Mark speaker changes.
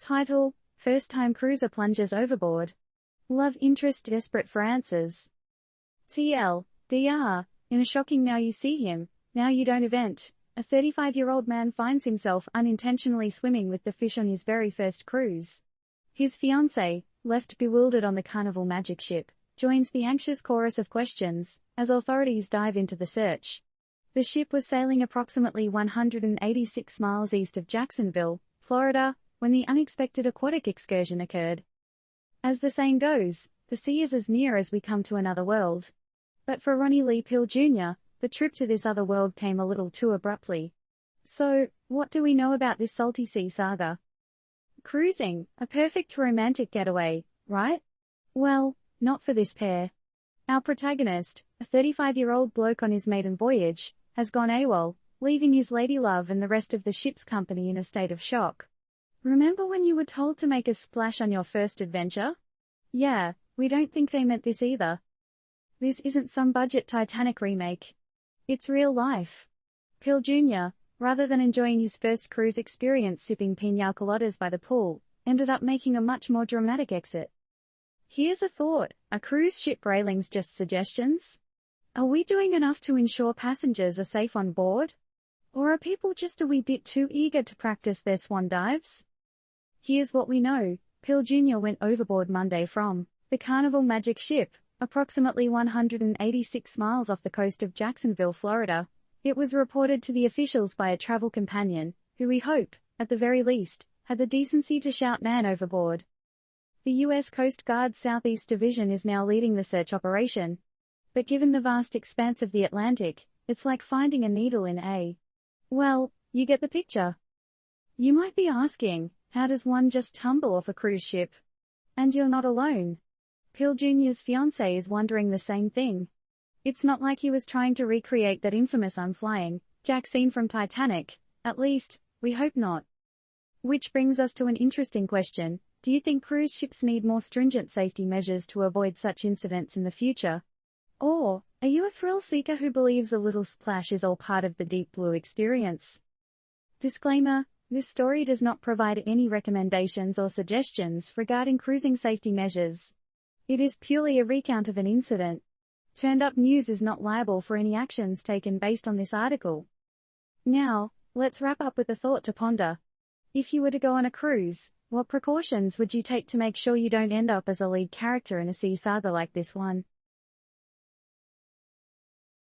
Speaker 1: Title: First-time cruiser plunges overboard. Love interest desperate for answers. TL:DR, in a shocking now you see him, now you don't event, a 35-year-old man finds himself unintentionally swimming with the fish on his very first cruise. His fiancée, left bewildered on the Carnival magic ship, joins the anxious chorus of questions as authorities dive into the search. The ship was sailing approximately 186 miles east of Jacksonville, Florida, when the unexpected aquatic excursion occurred. As the saying goes, the sea is as near as we come to another world. But for Ronnie Lee Peele Jr., the trip to this other world came a little too abruptly. So, what do we know about this salty sea saga? Cruising, a perfect romantic getaway, right? Well, not for this pair. Our protagonist, a 35-year-old bloke on his maiden voyage, has gone AWOL, leaving his lady love and the rest of the ship's company in a state of shock. Remember when you were told to make a splash on your first adventure? Yeah, we don't think they meant this either. This isn't some budget Titanic remake. It's real life. Peele Jr., rather than enjoying his first cruise experience sipping piña coladas by the pool, ended up making a much more dramatic exit. Here's a thought: are cruise ship railings just suggestions? Are we doing enough to ensure passengers are safe on board? Or are people just a wee bit too eager to practice their swan dives? Here's what we know: Peele Jr. went overboard Monday from the Carnival magic ship, approximately 186 miles off the coast of Jacksonville, Florida. It was reported to the officials by a travel companion, who we hope, at the very least, had the decency to shout "man overboard." The U.S. Coast Guard's Southeast Division is now leading the search operation. But given the vast expanse of the Atlantic, it's like finding a needle in a... well, you get the picture. You might be asking, how does one just tumble off a cruise ship? And you're not alone. Peele Jr.'s fiancée is wondering the same thing. It's not like he was trying to recreate that infamous "I'm flying" Jack scene from Titanic. At least, we hope not. Which brings us to an interesting question: do you think cruise ships need more stringent safety measures to avoid such incidents in the future? Or, are you a thrill seeker who believes a little splash is all part of the deep blue experience? Disclaimer: this story does not provide any recommendations or suggestions regarding cruising safety measures. It is purely a recount of an incident. Turned Up News is not liable for any actions taken based on this article. Now, let's wrap up with a thought to ponder. If you were to go on a cruise, what precautions would you take to make sure you don't end up as a lead character in a sea saga like this one?